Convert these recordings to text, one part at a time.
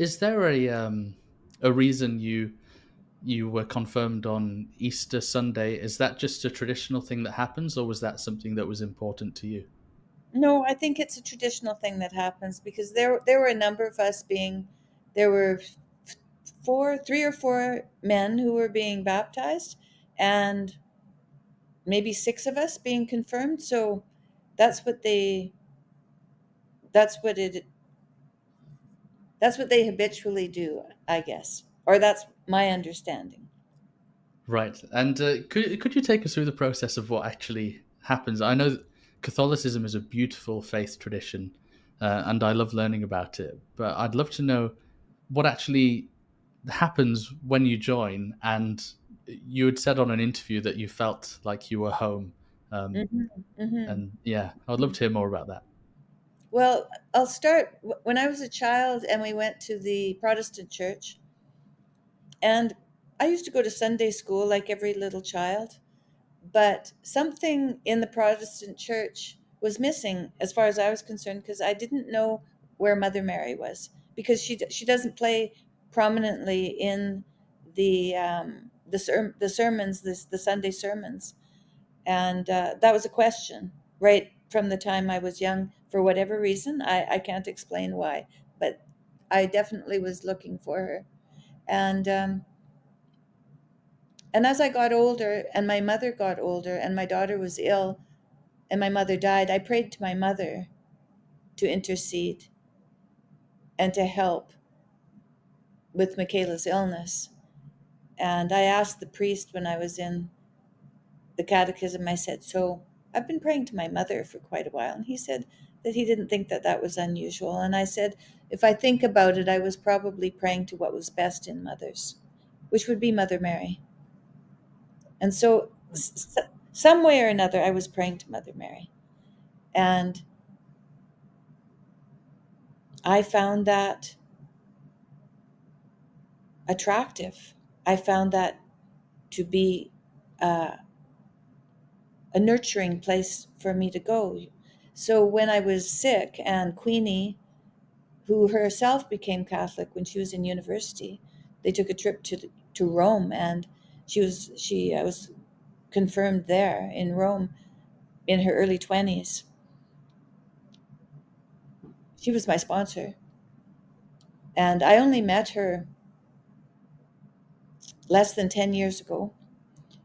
is there a reason you were confirmed on Easter Sunday? Is that just a traditional thing that happens, or was that something that was important to you? No, I think it's a traditional thing that happens because there were a number of us being there were three or four men who were being baptized, and maybe six of us being confirmed. So that's what they that's what it that's what they habitually do, I guess, or that's my understanding. Right. And could you take us through the process of what actually happens? I know that Catholicism is a beautiful faith tradition, and I love learning about it. But I'd love to know what actually happens when you join. And you had said on an interview that you felt like you were home. Um, Hmm. Hmm. and yeah, I'd love to hear more about that. Well, I'll start when I was a child and we went to the Protestant church. And I used to go to Sunday school like every little child, but something in the Protestant church was missing as far as I was concerned because I didn't know where Mother Mary was because she doesn't play prominently in the sermons, the Sunday sermons. And that was a question right from the time I was young. For whatever reason, I can't explain why, but I definitely was looking for her. And as I got older and my mother got older and my daughter was ill and my mother died, I prayed to my mother to intercede and to help with Michaela's illness. And I asked the priest when I was in the catechism, I said, "So I've been praying to my mother for quite a while." And he said that he didn't think that that was unusual. And I said, "If I think about it, I was probably praying to what was best in mothers, which would be Mother Mary." And so, some way or another, I was praying to Mother Mary. And I found that attractive. I found that to be uh, a nurturing place for me to go. So when I was sick, and Queenie, who herself became Catholic when she was in university, they took a trip to Rome, and she was confirmed there in Rome in her early 20s. She was my sponsor, and I only met her less than 10 years ago.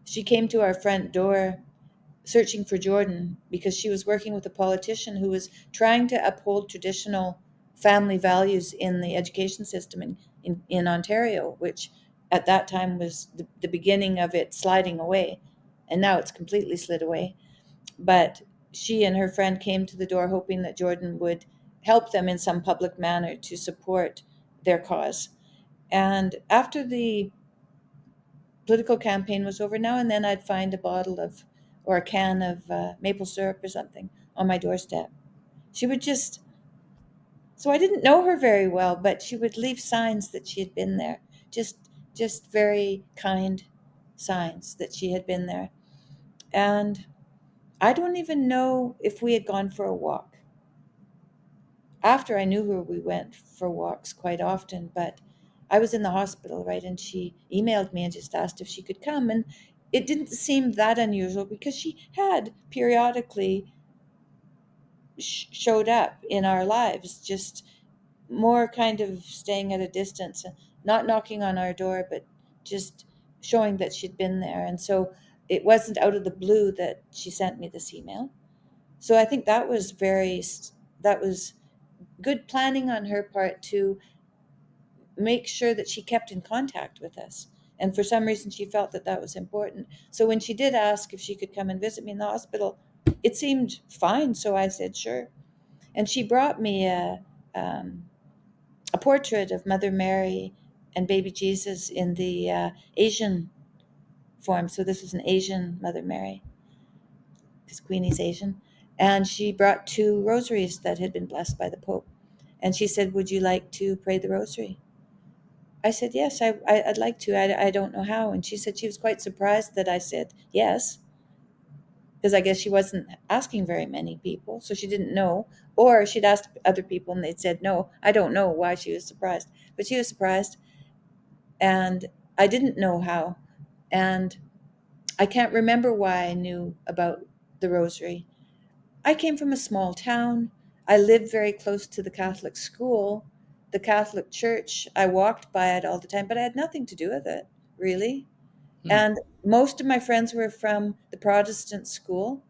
She came to our front door searching for Jordan because she was working with a politician who was trying to uphold traditional family values in the education system in Ontario, which at that time was the beginning of it sliding away. And now it's completely slid away. But she and her friend came to the door hoping that Jordan would help them in some public manner to support their cause. And after the political campaign was over, now and then I'd find a bottle of or a can of maple syrup or something on my doorstep. She would just, so I didn't know her very well, but she would leave signs that she had been there. Just, just very kind signs that she had been there. And I don't even know if we had gone for a walk. After I knew her, we went for walks quite often, but I was in the hospital, right? And she emailed me and just asked if she could come. And it didn't seem that unusual because she had periodically showed up in our lives, just more kind of staying at a distance, not knocking on our door, but just showing that she'd been there. And so it wasn't out of the blue that she sent me this email. So I think that was good planning on her part to make sure that she kept in contact with us. And for some reason, she felt that that was important. So when she did ask if she could come and visit me in the hospital, it seemed fine. So I said, sure. And she brought me a portrait of Mother Mary and baby Jesus in the Asian form. So this was an Asian Mother Mary because Queenie's Asian. And she brought two rosaries that had been blessed by the Pope. And she said, "Would you like to pray the rosary?" I said, "Yes, I'd like to. I don't know how." And she said she was quite surprised that I said yes, because I guess she wasn't asking very many people, so she didn't know. Or she'd asked other people and they'd said no. I don't know why she was surprised, but she was surprised, and I didn't know how. And I can't remember why I knew about the rosary. I came from a small town. I lived very close to the Catholic school, the Catholic church. I walked by it all the time, but I had nothing to do with it, really. Hmm. And most of my friends were from the Protestant school.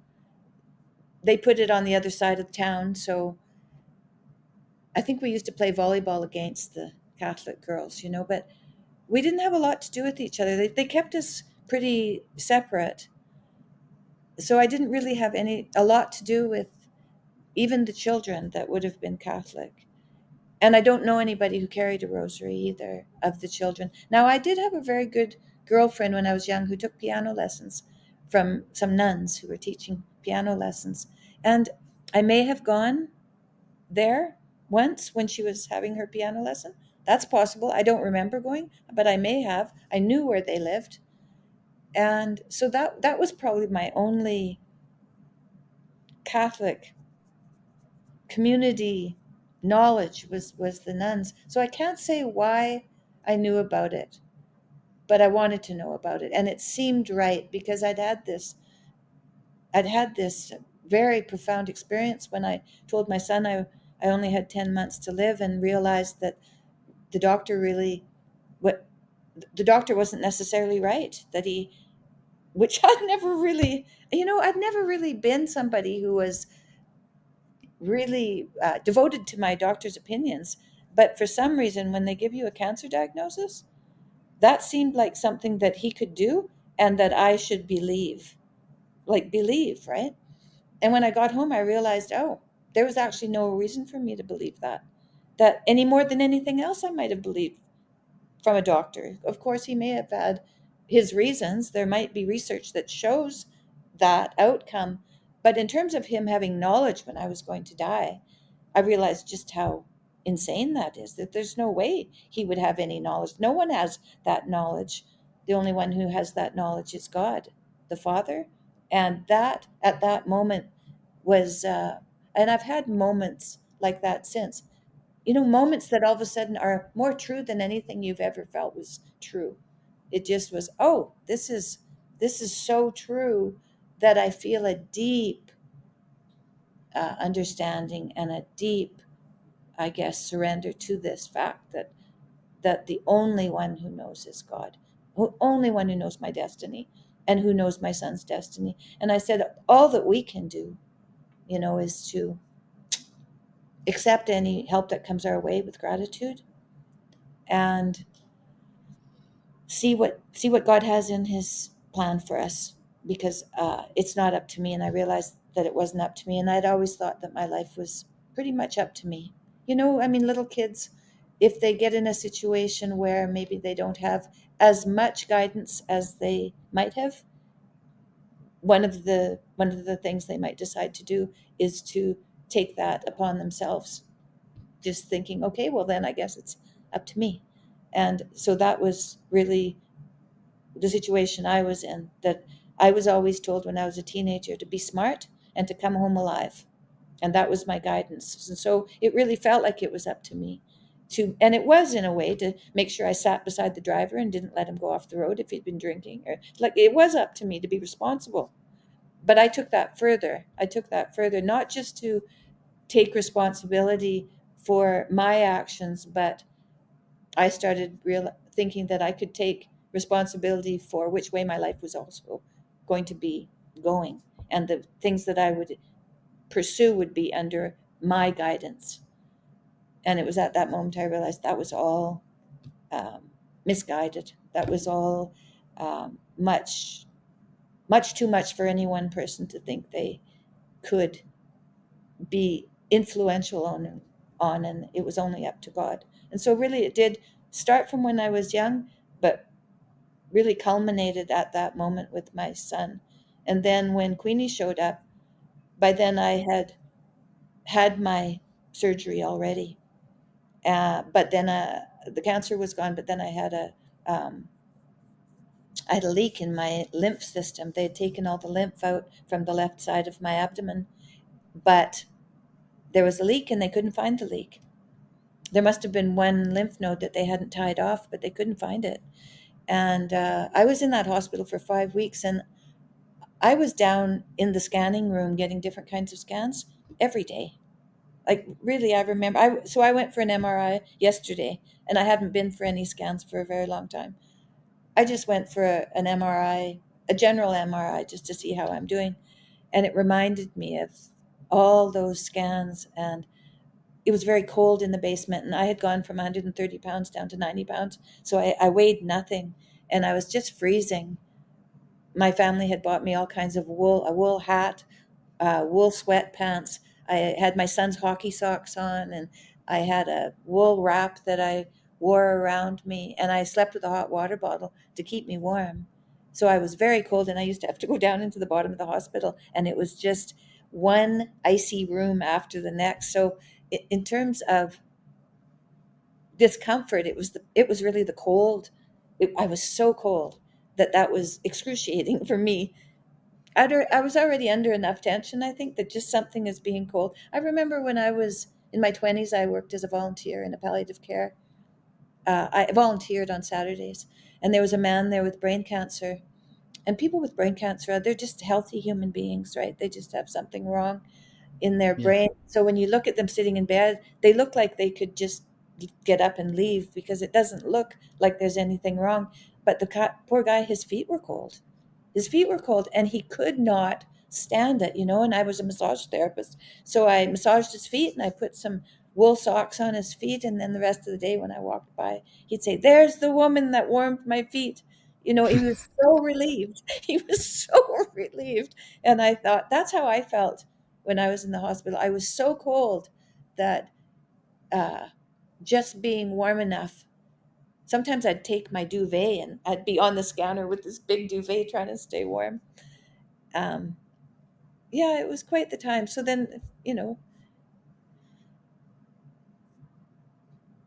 They put it on the other side of town, so I think we used to play volleyball against the Catholic girls, but we didn't have a lot to do with each other. They kept us pretty separate. So I didn't really have a lot to do with even the children that would have been Catholic. And I don't know anybody who carried a rosary either of the children. Now, I did have a very good girlfriend when I was young who took piano lessons from some nuns who were teaching piano lessons. And I may have gone there once when she was having her piano lesson. That's possible. I don't remember going, but I may have. I knew where they lived. And so that was probably my only Catholic community knowledge was the nuns. So I can't say why I knew about it, but I wanted to know about it, and it seemed right because I'd had this very profound experience when I told my son I only had 10 months to live, and realized that the doctor really what the doctor wasn't necessarily right, that he which I'd never really been somebody who was really devoted to my doctor's opinions. But for some reason, when they give you a cancer diagnosis, that seemed like something that he could do and that I should believe, like believe, right? And when I got home, I realized, oh, there was actually no reason for me to believe that any more than anything else I might have believed from a doctor. Of course, he may have had his reasons. There might be research that shows that outcome. But in terms of him having knowledge when I was going to die, I realized just how insane that is, that there's no way he would have any knowledge. No one has that knowledge. The only one who has that knowledge is God, the Father. And that at that moment was, and I've had moments like that since, moments that all of a sudden are more true than anything you've ever felt was true. It just was, oh, this is so true that I feel a deep understanding and a deep, I guess, surrender to this fact that the only one who knows is God, who only one who knows my destiny and who knows my son's destiny. And I said, all that we can do, is to accept any help that comes our way with gratitude, and see what God has in His plan for us, because it's not up to me. And I realized that it wasn't up to me, and I'd always thought that my life was pretty much up to me. I mean, little kids, if they get in a situation where maybe they don't have as much guidance as they might have, one of the things they might decide to do is to take that upon themselves, just thinking, okay, well then I guess it's up to me. And so that was really the situation I was in, that I was always told when I was a teenager to be smart and to come home alive. And that was my guidance. And so it really felt like it was up to me and it was in a way to make sure I sat beside the driver and didn't let him go off the road if he'd been drinking, or like it was up to me to be responsible. But I took that further. Not just to take responsibility for my actions, but I started thinking that I could take responsibility for which way my life was also going to be going, and the things that I would pursue would be under my guidance. And it was at that moment I realized that was all misguided. That was all much, much too much for any one person to think they could be influential on, and it was only up to God. And so really it did start from when I was young, but really culminated at that moment with my son. And then when Queenie showed up, by then I had my surgery already. But then the cancer was gone, but then I had I had a leak in my lymph system. They had taken all the lymph out from the left side of my abdomen, but there was a leak and they couldn't find the leak. There must have been one lymph node that they hadn't tied off, but they couldn't find it. And I was in that hospital for 5 weeks, and I was down in the scanning room getting different kinds of scans every day. Like, really, I remember. I went for an MRI yesterday, and I haven't been for any scans for a very long time. I just went for an MRI, a general MRI, just to see how I'm doing, and it reminded me of all those scans. And it was very cold in the basement, and I had gone from 130 pounds down to 90 pounds, so I weighed nothing, and I was just freezing. My family had bought me all kinds of wool, a wool hat, wool sweatpants. I had my son's hockey socks on, and I had a wool wrap that I wore around me, and I slept with a hot water bottle to keep me warm. So I was very cold, and I used to have to go down into the bottom of the hospital, and it was just one icy room after the next. So in terms of discomfort, it was really the cold. I was so cold that was excruciating for me. I was already under enough tension, I think, that just something is being cold. I remember when I was in my 20s, I worked as a volunteer in a palliative care. I volunteered on Saturdays, and there was a man there with brain cancer. And people with brain cancer, they're just healthy human beings, right? They just have something wrong in their Yeah. brain. So when you look at them sitting in bed, they look like they could just get up and leave because it doesn't look like there's anything wrong. But poor guy, his feet were cold. His feet were cold, and he could not stand it, you know. And I was a massage therapist. So I massaged his feet and I put some wool socks on his feet. And then the rest of the day when I walked by, he'd say, "There's the woman that warmed my feet." You know, he was so relieved. He was so relieved. And I thought, that's how I felt when I was in the hospital. I was so cold that uh, just being warm enough. Sometimes I'd take my duvet and I'd be on the scanner with this big duvet trying to stay warm. Um, yeah, it was quite the time. So then,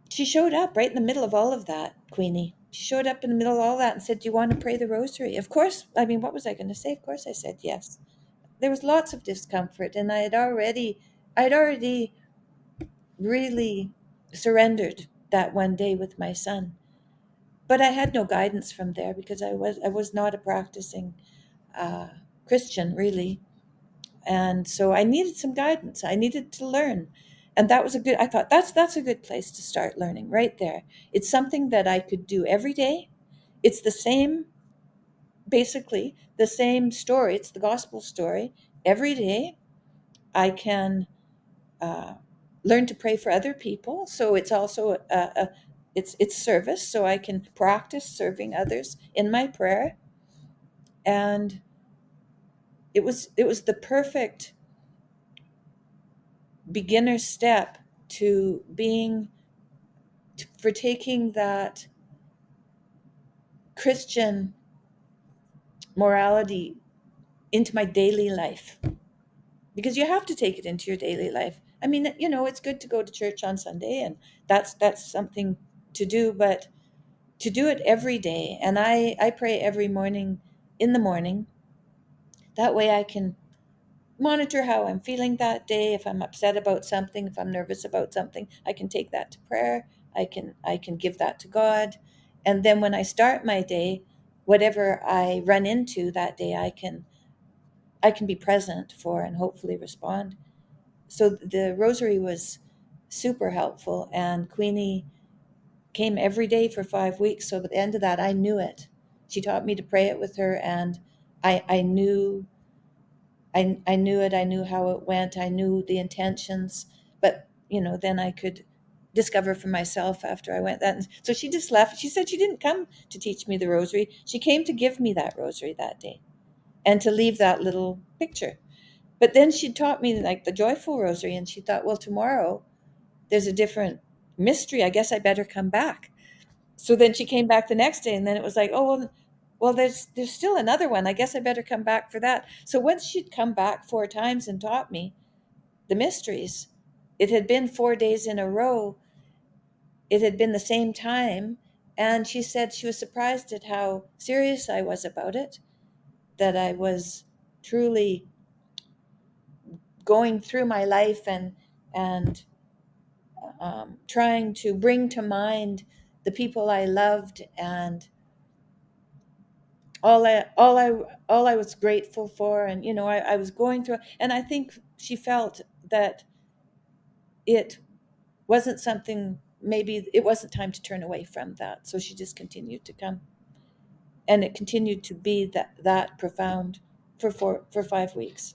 she showed up right in the middle of all of that, Queenie. She showed up in the middle of all that and said, "Do you want to pray the rosary?" Of course. I mean, what was I going to say? Of course I said yes. There was lots of discomfort, and I'd already really surrendered that one day with my son. But I had no guidance from there because I was not a practicing uh, Christian, really. And so I needed some guidance. I needed to learn. And that was I thought that's a good place to start learning right there. It's something that I could do every day. It's the same, basically the same story. It's the gospel story. Every day I can uh, learn to pray for other people. So it's also it's service. So I can practice serving others in my prayer. And it was the perfect beginner step to being for taking that Christian morality into my daily life, because you have to take it into your daily life. I mean, it's good to go to church on Sunday, and that's something to do, but to do it every day. And I pray every morning in the morning. That way I can monitor how I'm feeling that day. If I'm upset about something, if I'm nervous about something, I can take that to prayer. I can give that to God. And then when I start my day, whatever I run into that day, I can be present for and hopefully respond. So the rosary was super helpful, and Queenie came every day for 5 weeks. So at the end of that, I knew it. She taught me to pray it with her, and I knew I knew it. I knew how it went. I knew the intentions, but then I could discover for myself after I went that. And so she just left. She said she didn't come to teach me the rosary. She came to give me that rosary that day and to leave that little picture. But then she taught me like the joyful rosary, and she thought, well, tomorrow there's a different mystery. I guess I better come back. So then she came back the next day, and then it was like, oh, well, there's still another one. I guess I better come back for that. So once she'd come back 4 times and taught me the mysteries, it had been 4 days in a row. It had been the same time, And she said she was surprised at how serious I was about it, that I was truly going through my life and trying to bring to mind the people I loved and all I all I all I was grateful for, and I was going through, and I think she felt that it wasn't something, maybe it wasn't time to turn away from that, so she just continued to come, and it continued to be that profound for 5 weeks.